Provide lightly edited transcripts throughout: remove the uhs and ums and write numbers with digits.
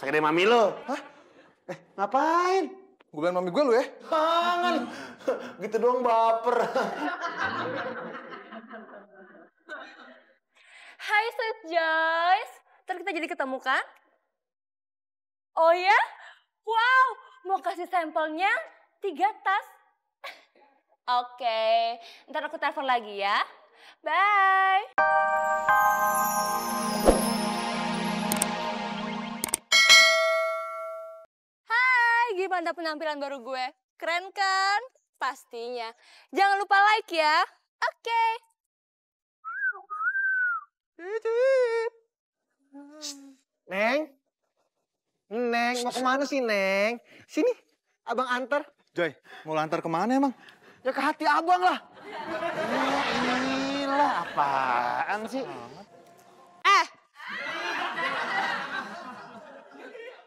Gede mami lo. Hah? Ngapain? Gue bilang mami gue lu ya? Jangan. Gitu doang baper. Hai Sis Joyce, ntar kita jadi ketemu kan? Oh ya? Wow, mau kasih sampelnya 3 tas. Oke, ntar aku telepon lagi ya. Bye. Hai, gimana penampilan baru gue? Keren kan? Pastinya. Jangan lupa like ya. Oke. Neng? Neng, mau kemana sih, Neng? Sini, abang antar. Joy, mau lantar kemana emang? Ya ke hati abang lah. Gila, apaan sih?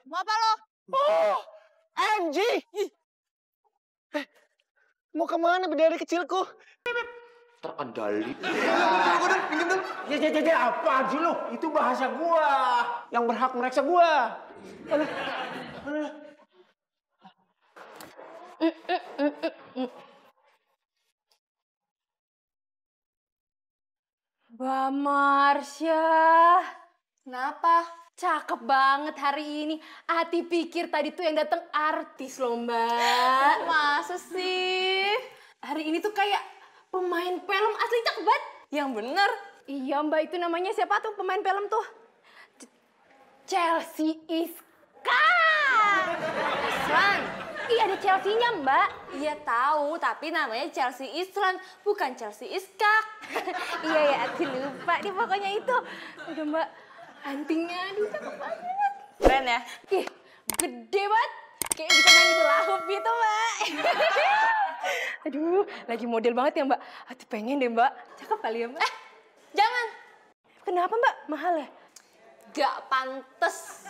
Mau apa lo? Oh, MG! Mau kemana bidadari kecilku? Terkendali. Ya, apa sih lo? Itu bahasa gua. Yang berhak mereksa gua. Mbak Marsha. Kenapa? Cakep banget hari ini. Ati pikir tadi tuh yang datang artis loh, Mbak. Masa sih? Hari ini tuh kayak pemain film asli cakep banget. Yang bener. Iya, Mbak, itu namanya siapa tuh pemain film tuh? Chelsea Iskan. Islan. Iya, ada Chelsea-nya, Mbak. Iya tahu, tapi namanya Chelsea Islan, bukan Chelsea Iskak. Iya ya, Ati lupa nih pokoknya itu. Udah, Mbak, antingnya, aduh cakep banget. Keren ya? Ih, gede banget. Kayak bisa main bola hoop gitu, Mbak. Aduh, lagi model banget ya, Mbak. Ati pengen deh, Mbak. Cakep kali ya, Mbak. Jangan. Kenapa, Mbak? Mahal ya? Gak pantes.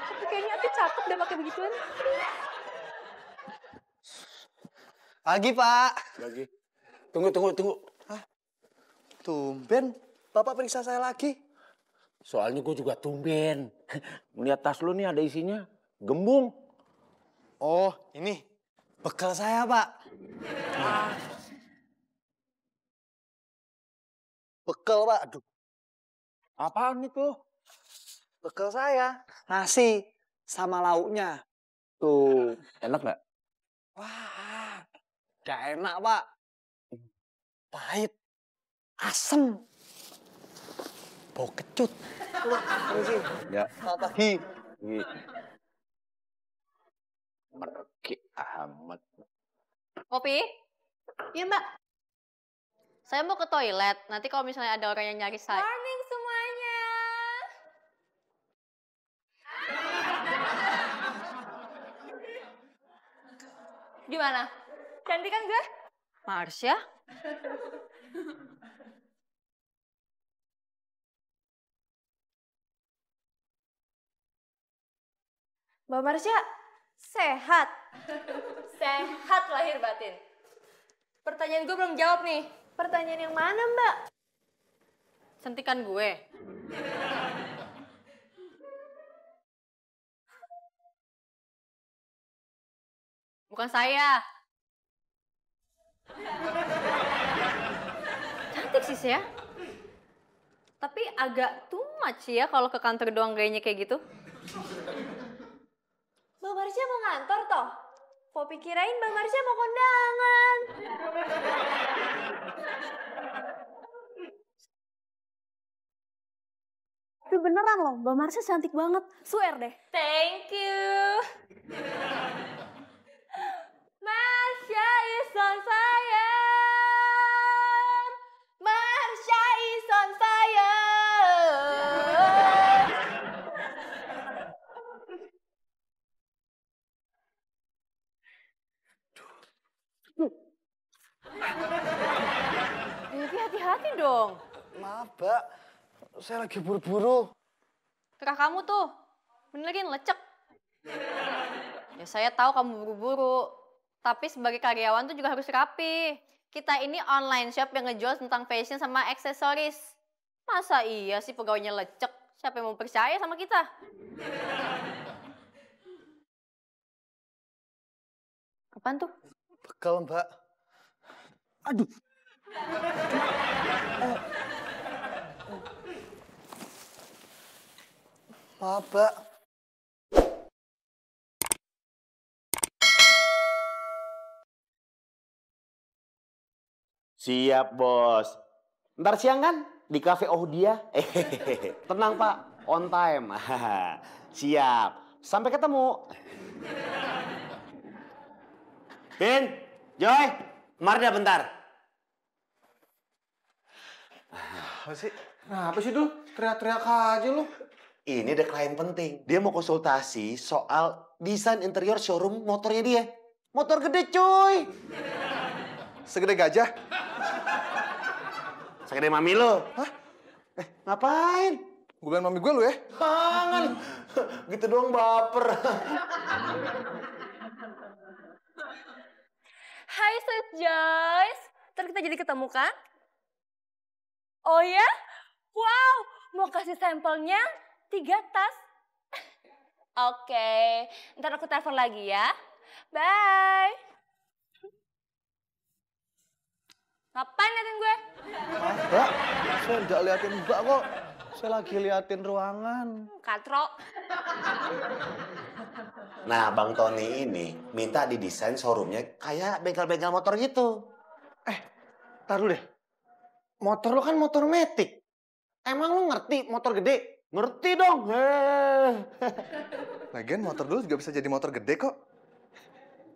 Tapi kayaknya Ati cakep udah pakai begituan. Pagi, Pak. Lagi. Tunggu. Hah? Tumben, Bapak periksa saya lagi. Soalnya gue juga tumben. Melihat tas lu nih ada isinya. Gembung. Oh, ini bekal saya, Pak. Bekal, Pak. Aduh, Apaan itu? bekal saya. Nasi sama lauknya. Tuh, enak nggak? Wah, gak enak, Pak. Pahit, asem, bau kecut. Permisi. Ya. Selamat pagi. Pergi amat. Kopi? Iya, Mbak. Saya mau ke toilet. Nanti kalau misalnya ada orang yang nyari saya. Morning semuanya. Gimana? Cantik kan gue? Marsha? Mbak Marsha, sehat? Sehat lahir batin. Pertanyaan gue belum jawab nih. Pertanyaan yang mana, Mbak? Sentikan gue. Bukan saya. Cantik sih ya. Tapi agak too much ya kalau ke kantor doang gayanya kayak gitu. Mbak Marsha mau ngantor toh? Popi kirain Mbak Marsha mau kondangan. Itu beneran loh, Mbak Marsha cantik banget. Swear deh. Thank you. Marsha is on fire. Marsha is on fire. Devi hati-hati dong. Maaf, Mbak. Saya lagi buru-buru. Kakak kamu tuh, benerin lecek. Ya saya tahu kamu buru-buru, tapi sebagai karyawan tuh juga harus rapi. Kita ini online shop yang ngejual tentang fashion sama aksesoris. Masa iya sih pegawainya lecek? Siapa yang mau percaya sama kita? Apaan tuh? Bekal, Mbak. Aduh. Maaf, Mbak. Siap, Bos. Ntar siang kan di Cafe Ohdia. Tenang, Pak. On time. Siap. Sampai ketemu. Pin, Joy, mari dah bentar. Apa sih? Kenapa sih, Dul? Teriak-teriak aja lu. Ini ada klien penting. Dia mau konsultasi soal desain interior showroom motornya dia. Motor gede, cuy. Segede gajah. Segede mami lo. Hah? Ngapain? Gue bilang mami gue lu ya? Jangan. Gitu doang baper. Hai Sweet Joyce, ntar kita jadi ketemu kan? Oh ya? Wow, mau kasih sampelnya 3 tas. Oke, ntar aku telepon lagi ya. Bye. Ngapain liatin gue? Maaf, Mbak. Saya nggak liatin Mbak kok. Saya lagi liatin ruangan. Katro. Nah, Bang Tony ini minta didesain showroomnya kayak bengkel-bengkel motor gitu. Taruh deh. Motor lu kan motor metik. Emang lu ngerti motor gede? Ngerti dong. Lagian motor dulu juga bisa jadi motor gede kok.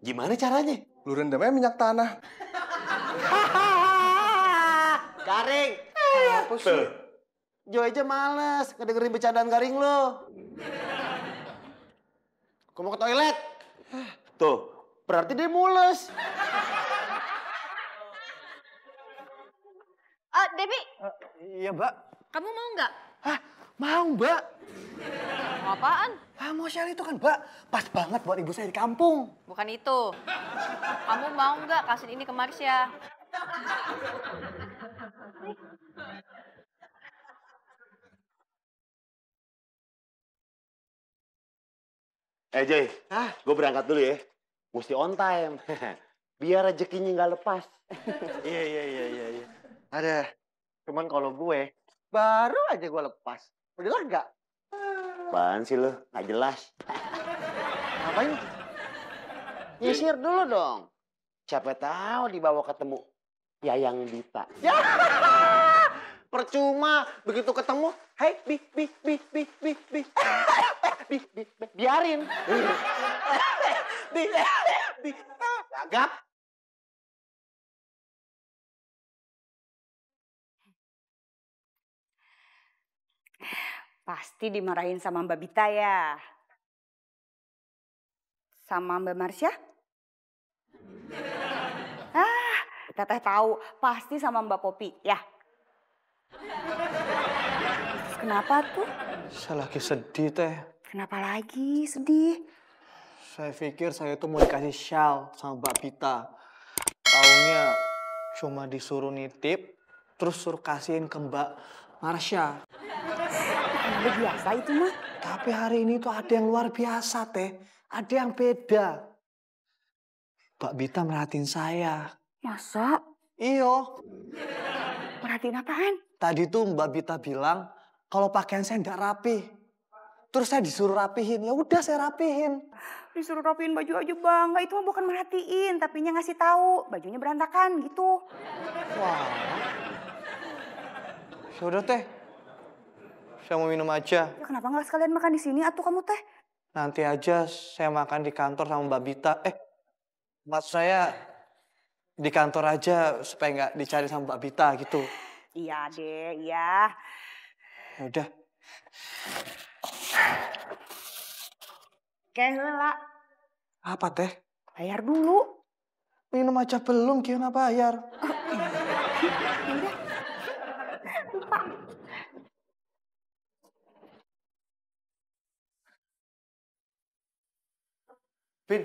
Gimana caranya? Lu rendamnya minyak tanah. Garing. Apa sih? Tuh. Joy aja males ngedengerin bercandaan Garing lo. Kau mau ke toilet? Tuh, berarti dia mules. Debbie, Iya, Mbak. kamu mau nggak? Hah? Mau, Mbak. Mau apaan? Mau share itu kan, Mbak. Pas banget buat ibu saya di kampung. Bukan itu. Kamu mau nggak kasih ini ke Marsha? Joy, gue berangkat dulu ya. Mesti on time. Biar rezekinya nggak lepas. Iya. Ada. Cuman kalau gue, baru aja gue lepas. Udah lega. Apaan sih lo? Nggak jelas. Ngapain? Nyisir dulu dong. Siapa tahu dibawa ketemu Yayang Dita. Ya! Percuma. Begitu ketemu, hai, Biarin. Gagap. Pasti dimarahin sama Mbak Bita ya. Sama Mbak Marsha? Teteh tahu, pasti sama Mbak Popi ya. Terus kenapa tuh? Saya lagi sedih, Teh. Kenapa lagi sedih? Saya pikir saya itu mau dikasih shawl sama Mbak Bita. Taunya cuma disuruh nitip, terus suruh kasihin ke Mbak Marsha. Udah biasa itu mah. Tapi hari ini tuh ada yang luar biasa, Teh. Ada yang beda. Mbak Bita merhatiin saya. Masa? Iyo. Merhatiin apaan? Tadi tuh Mbak Bita bilang kalau pakaian saya nggak rapi. Terus saya disuruh rapihin. Ya udah saya rapihin. Disuruh rapiin baju aja bangga. Itu mah bukan merhatiin, tapinya ngasih tahu bajunya berantakan gitu. Wah. Ya udah, Teh. Saya mau minum aja. Ya kenapa nggak sekalian makan di sini atuh kamu teh? Nanti aja saya makan di kantor sama Mbak Bita. Maksud saya di kantor aja supaya nggak dicari sama Mbak Bita gitu. Iya deh, iya. Ya udah. Oke, lah. Apa, Teh? Bayar dulu. Minum aja belum, gimana bayar? Udah. Lupa. Vin,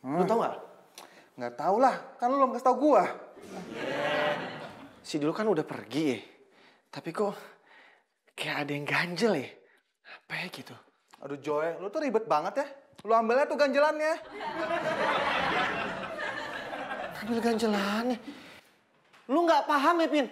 lu tau nggak? Nggak tau lah, kan lu belum kasih tau gua. Si dulu kan udah pergi ya. Tapi kok Kayak ada yang ganjel ya. Apa ya gitu? Aduh Joy, lu tuh ribet banget ya. Lu ambilnya tuh ganjelannya. Ambil ganjelannya. Lu nggak paham ya, Pin?